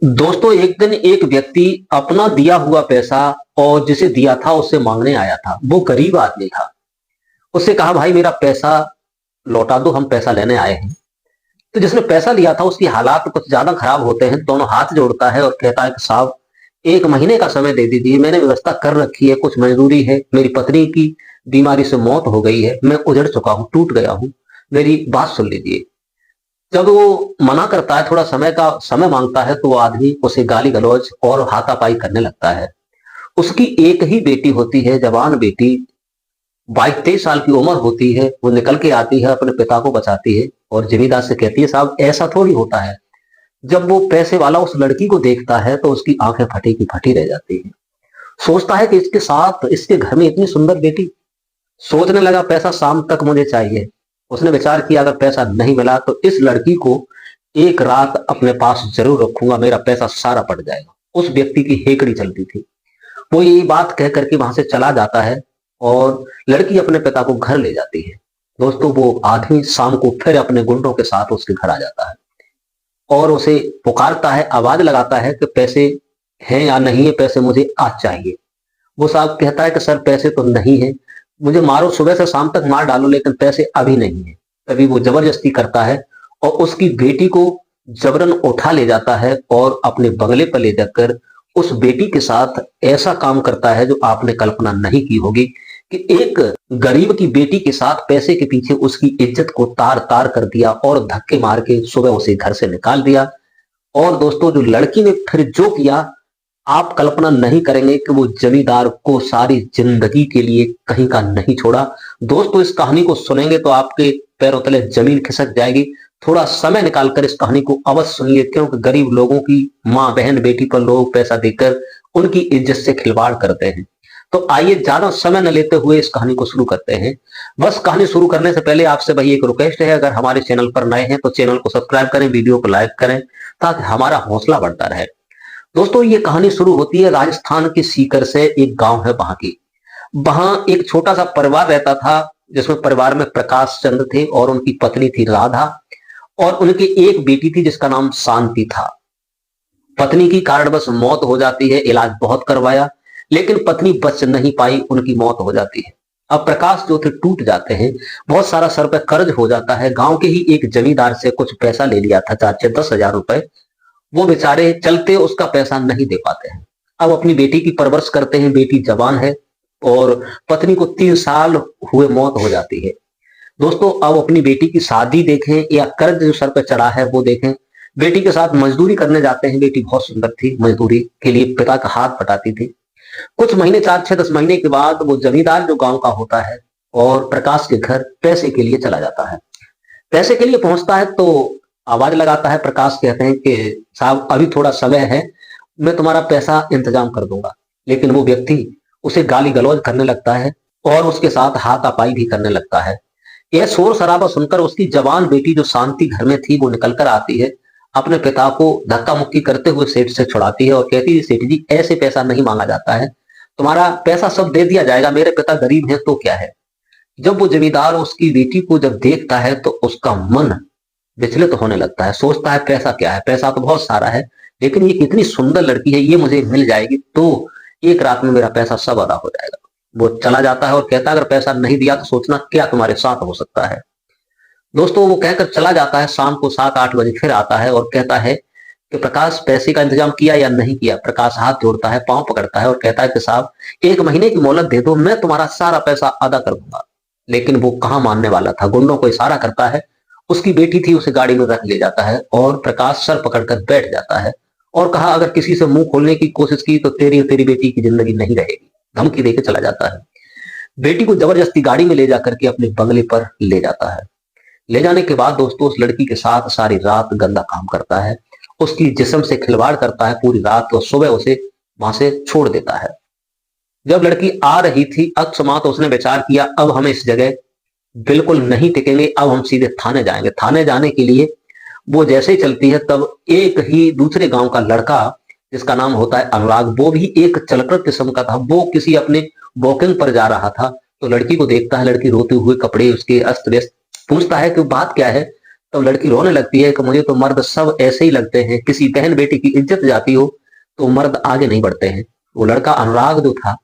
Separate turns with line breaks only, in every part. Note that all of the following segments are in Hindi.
दोस्तों, एक दिन एक व्यक्ति अपना दिया हुआ पैसा और जिसे दिया था उससे मांगने आया था। वो गरीब आदमी था। उससे कहा, भाई मेरा पैसा लौटा दो, हम पैसा लेने आए हैं। तो जिसने पैसा लिया था उसकी हालात कुछ ज्यादा खराब होते हैं। दोनों हाथ जोड़ता है और कहता है कि साहब, 1 महीने का समय दे दीजिए, मैंने व्यवस्था कर रखी है, कुछ मजदूरी है, मेरी पत्नी की बीमारी से मौत हो गई है, मैं उजड़ चुका हूँ, टूट गया हूँ, मेरी बात सुन लीजिए। जब वो मना करता है, थोड़ा समय का समय मांगता है, तो वो आदमी उसे गाली गलौज और हाथापाई करने लगता है। उसकी एक ही बेटी होती है, जवान बेटी, 22-23 साल की उम्र होती है। वो निकल के आती है, अपने पिता को बचाती है और जमींदार से कहती है, साहब ऐसा थोड़ी होता है। जब वो पैसे वाला उस लड़की को देखता है तो उसकी आंखें फटी की फटी रह जाती है। सोचता है कि इसके साथ, इसके घर में इतनी सुंदर बेटी। सोचने लगा, पैसा शाम तक मुझे चाहिए। उसने विचार किया, अगर पैसा नहीं मिला तो इस लड़की को एक रात अपने पास जरूर रखूंगा, मेरा पैसा सारा पड़ जाएगा। उस व्यक्ति की हेकड़ी चलती थी। वो यही बात कह करके वहां से चला जाता है और लड़की अपने पिता को घर ले जाती है। दोस्तों, वो आदमी शाम को फिर अपने गुंडों के साथ उसके घर आ जाता है और उसे पुकारता है, आवाज लगाता है कि पैसे हैं या नहीं है, पैसे मुझे आज चाहिए। वो साहब कहता है कि सर पैसे तो नहीं है, मुझे मारो, सुबह से शाम तक मार डालो, लेकिन पैसे अभी नहीं है। तभी वो जबरदस्ती करता है और उसकी बेटी को जबरन उठा ले जाता है और अपने बंगले पर ले जाकर उस बेटी के साथ ऐसा काम करता है जो आपने कल्पना नहीं की होगी, कि एक गरीब की बेटी के साथ पैसे के पीछे उसकी इज्जत को तार तार कर दिया और धक्के मार के सुबह उसे घर से निकाल दिया। और दोस्तों, जो लड़की ने फिर जो किया, आप कल्पना नहीं करेंगे कि वो जमींदार को सारी जिंदगी के लिए कहीं का नहीं छोड़ा। दोस्तों, इस कहानी को सुनेंगे तो आपके पैरों तले जमीन खिसक जाएगी। थोड़ा समय निकालकर इस कहानी को अवश्य सुनिए, क्योंकि गरीब लोगों की माँ बहन बेटी पर लोग पैसा देकर उनकी इज्जत से खिलवाड़ करते हैं। तो आइए, ज्यादा समय न लेते हुए इस कहानी को शुरू करते हैं। बस कहानी शुरू करने से पहले आपसे भाई एक रिक्वेस्ट है, अगर हमारे चैनल पर नए हैं तो चैनल को सब्सक्राइब करें, वीडियो को लाइक करें, ताकि हमारा हौसला बढ़ता रहे। दोस्तों, ये कहानी शुरू होती है राजस्थान के सीकर से। एक गांव है वहां की। वहां एक छोटा सा परिवार रहता था, जिसमें परिवार में प्रकाश चंद्र थे और उनकी पत्नी थी राधा, और उनकी एक बेटी थी जिसका नाम शांति था। पत्नी की कारणवश मौत हो जाती है, इलाज बहुत करवाया, लेकिन पत्नी बच नहीं पाई, उनकी मौत हो जाती है। अब प्रकाश जो थे टूट जाते हैं, बहुत सारा सर पे कर्ज हो जाता है। गांव के ही एक जमींदार से कुछ पैसा ले लिया था, 4-10 हजार रुपए। वो बेचारे चलते उसका पैसा नहीं दे पाते हैं। अब अपनी बेटी की परवरिश करते हैं, बेटी जवान है और पत्नी को 3 साल हुए मौत हो जाती है। दोस्तों, अब अपनी बेटी की शादी देखें या कर्ज जो सर पर चढ़ा है वो देखें। बेटी के साथ मजदूरी करने जाते हैं। बेटी बहुत सुंदर थी, मजदूरी के लिए पिता का हाथ पटाती थी। कुछ महीने, 4-6-10 महीने के बाद वो जमींदार जो गांव का होता है और प्रकाश के घर पैसे के लिए चला जाता है। पैसे के लिए पहुंचता है तो आवाज लगाता है। प्रकाश कहते हैं कि साहब, अभी थोड़ा समय है, मैं तुम्हारा पैसा इंतजाम कर दूंगा। लेकिन वो व्यक्ति उसे गाली गलौज करने लगता है और उसके साथ हाथापाई भी करने लगता है। यह शोर शराबा सुनकर उसकी जवान बेटी जो शांति घर में थी वो निकल कर आती है, अपने पिता को धक्का मुक्की करते हुए सेठ से छुड़ाती है और कहती है, सेठ जी ऐसे पैसा नहीं मांगा जाता है, तुम्हारा पैसा सब दे दिया जाएगा, मेरे पिता गरीब हैं तो क्या है। जब वो जमींदार उसकी बेटी को जब देखता है तो उसका मन विचलित होने लगता है। सोचता है, पैसा क्या है, पैसा तो बहुत सारा है, लेकिन ये कितनी सुंदर लड़की है, ये मुझे मिल जाएगी तो एक रात में मेरा पैसा सब अदा हो जाएगा। वो चला जाता है और कहता है, अगर पैसा नहीं दिया तो सोचना क्या तुम्हारे साथ हो सकता है। दोस्तों, वो कहकर चला जाता है। शाम को 7-8 बजे फिर आता है और कहता है कि प्रकाश, पैसे का इंतजाम किया या नहीं किया। प्रकाश हाथ जोड़ता है, पांव पकड़ता है और कहता है कि साहब, 1 महीने की मोहलत दे दो, मैं तुम्हारा सारा पैसा अदा कर दूंगा। लेकिन वो कहाँ मानने वाला था। गुंडों को इशारा करता है, उसकी बेटी थी, उसे गाड़ी में रख ले जाता है और प्रकाश सर पकड़कर बैठ जाता है और कहा, अगर किसी से मुंह खोलने की कोशिश की तो तेरी और तेरी बेटी की जिंदगी नहीं रहेगी। धमकी देकर चला जाता है। बेटी को जबरदस्ती गाड़ी में ले जाकर के अपने बंगले पर ले जाता है। ले जाने के बाद दोस्तों, उस लड़की के साथ सारी रात गंदा काम करता है, उसकी जिस्म से खिलवाड़ करता है पूरी रात, और सुबह उसे वहां से छोड़ देता है। जब लड़की आ रही थी अकस्मात उसने विचार किया, अब हम इस जगह बिल्कुल नहीं टिकेंगे, अब हम सीधे थाने जाएंगे। थाने जाने के लिए वो जैसे ही चलती है तब एक ही दूसरे गांव का लड़का, जिसका नाम होता है अनुराग, वो भी एक चलकर किस्म का था, वो किसी अपने वॉकिंग पर जा रहा था। तो लड़की को देखता है, लड़की रोते हुए, कपड़े उसके अस्त व्यस्त, पूछता है कि बात क्या है। तो लड़की रोने लगती है कि मुझे तो मर्द सब ऐसे ही लगते हैं, किसी बहन बेटी की इज्जत जाती हो तो मर्द आगे नहीं बढ़ते हैं। वो लड़का अनुराग जो था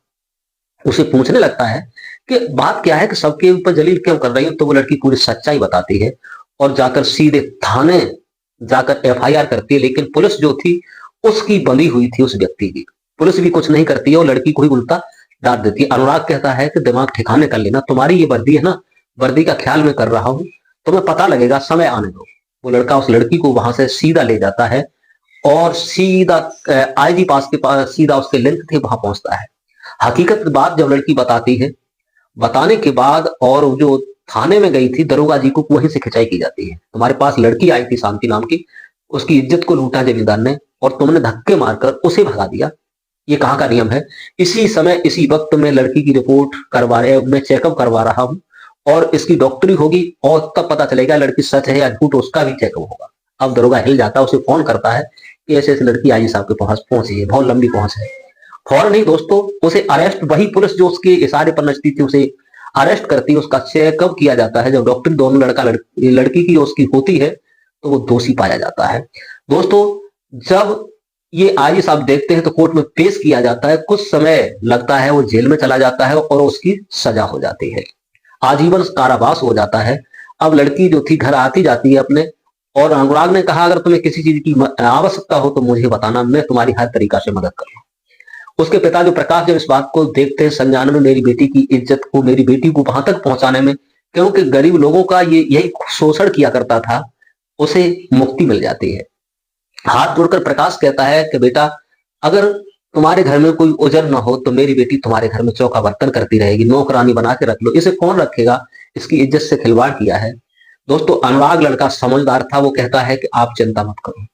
उसे पूछने लगता है कि बात क्या है, कि सबके ऊपर जलील क्यों कर रही हो। तो वो लड़की पूरी सच्चाई बताती है और जाकर सीधे थाने जाकर एफआईआर करती है। लेकिन पुलिस जो थी उसकी बंधी हुई थी उस व्यक्ति की, पुलिस भी कुछ नहीं करती है और लड़की को ही उल्टा डांट देती है। अनुराग कहता है कि दिमाग ठिकाने कर लेना, तुम्हारी ये वर्दी है ना, वर्दी का ख्याल मैं कर रहा हूं, तुम्हें पता लगेगा, समय आने दो। वो लड़का उस लड़की को वहां से सीधा ले जाता है और सीधा आईजी पास के पास, सीधा उसके लिंक थे वहां पहुंचता है। हकीकत बात जब लड़की बताती है, बताने के बाद और जो थाने में गई थी दरोगा जी को वहीं से खिंचाई की जाती है। तुम्हारे पास लड़की आई थी शांति नाम की, उसकी इज्जत को लूटा जमींदार ने और तुमने धक्के मारकर उसे भगा दिया, ये कहाँ का नियम है। इसी समय इसी वक्त मैं लड़की की रिपोर्ट मैं चेकअप करवा रहा हूँ और इसकी डॉक्टरी होगी और तब पता चलेगा लड़की सच है या झूठ, उसका भी चेकअप होगा। अब दरोगा हिल जाता है, उसे फोन करता है कि ऐसे ऐसे लड़की आईजी साहब के पास पहुंची है, बहुत लंबी पहुंच है। फौरन नहीं दोस्तों, उसे अरेस्ट, वही पुलिस जो उसके इशारे पर नचती थी उसे अरेस्ट करती है, उसका चेकअप किया जाता है। जब डॉक्टर दोनों लड़की की उसकी होती है तो वो दोषी पाया जाता है। दोस्तों जब ये आईजी साहब देखते हैं तो कोर्ट में पेश किया जाता है, कुछ समय लगता है, वो जेल में चला जाता है और उसकी सजा हो जाती है, आजीवन कारावास हो जाता है। अब लड़की जो थी घर आती जाती है अपने, और अनुराग ने कहा अगर तुम्हें किसी चीज की आवश्यकता हो तो मुझे बताना, मैं तुम्हारी हर तरीका से मदद करूंगा। उसके पिता जो प्रकाश जब इस बात को देखते हैं संज्ञान में, मेरी बेटी की इज्जत को, मेरी बेटी को वहां तक पहुंचाने में, क्योंकि गरीब लोगों का ये यही शोषण किया करता था, उसे मुक्ति मिल जाती है। हाथ जोड़कर प्रकाश कहता है कि बेटा अगर तुम्हारे घर में कोई उजर ना हो तो मेरी बेटी तुम्हारे घर में चौका बर्तन करती रहेगी, नौकरानी बना के रख लो, इसे कौन रखेगा, इसकी इज्जत से खिलवाड़ किया है। दोस्तों अनुराग लड़का समझदार था, वो कहता है कि आप चिंता मत करो,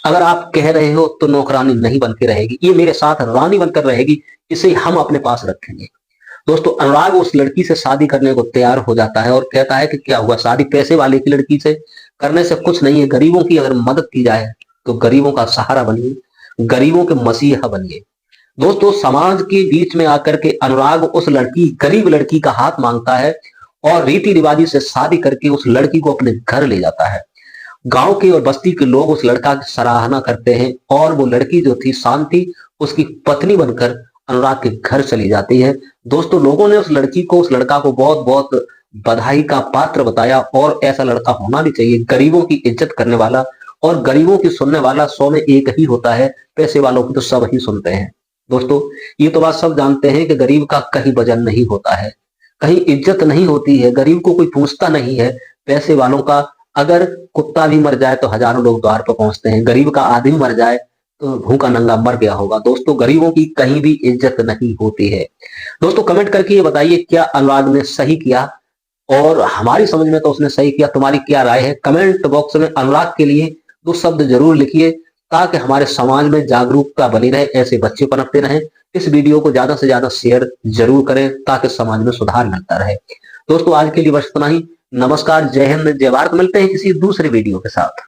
अगर आप कह रहे हो तो नौकरानी नहीं बन के रहेगी, ये मेरे साथ रानी बनकर रहेगी, इसे हम अपने पास रखेंगे। दोस्तों अनुराग उस लड़की से शादी करने को तैयार हो जाता है और कहता है कि क्या हुआ, शादी पैसे वाले की लड़की से करने से कुछ नहीं है, गरीबों की अगर मदद की जाए तो गरीबों का सहारा बनिए, गरीबों के मसीहा बनिए। दोस्तों समाज के बीच में आकर के अनुराग उस लड़की, गरीब लड़की का हाथ मांगता है और रीति रिवाजी से शादी करके उस लड़की को अपने घर ले जाता है। गांव के और बस्ती के लोग उस लड़का की सराहना करते हैं और वो लड़की जो थी शांति उसकी पत्नी बनकर अनुराग के घर चली जाती है। दोस्तों लोगों ने उस लड़की को, उस लड़का को बहुत बहुत बधाई का पात्र बताया और ऐसा लड़का होना भी चाहिए, गरीबों की इज्जत करने वाला और गरीबों की सुनने वाला 100 में एक ही होता है, पैसे वालों की तो सब ही सुनते हैं। दोस्तों ये तो बात सब जानते हैं कि गरीब का कहीं वजन नहीं होता है, कहीं इज्जत नहीं होती है, गरीब को कोई पूछता नहीं है। पैसे वालों का अगर कुत्ता भी मर जाए तो हजारों लोग द्वार पर पहुंचते हैं, गरीब का आदमी मर जाए तो भूखा नंगा मर गया होगा। दोस्तों गरीबों की कहीं भी इज्जत नहीं होती है। दोस्तों कमेंट करके ये बताइए क्या अनुराग ने सही किया, और हमारी समझ में तो उसने सही किया, तुम्हारी क्या राय है। कमेंट बॉक्स में अनुराग के लिए 2 शब्द जरूर लिखिए ताकि हमारे समाज में जागरूकता बनी रहे, ऐसे बच्चे पनपते रहें। इस वीडियो को ज्यादा से ज्यादा शेयर जरूर करें ताकि समाज में सुधार मिलता रहे। दोस्तों आज के लिए बस इतना ही। नमस्कार, जय हिंद, जय भारत। मिलते हैं किसी दूसरे वीडियो के साथ।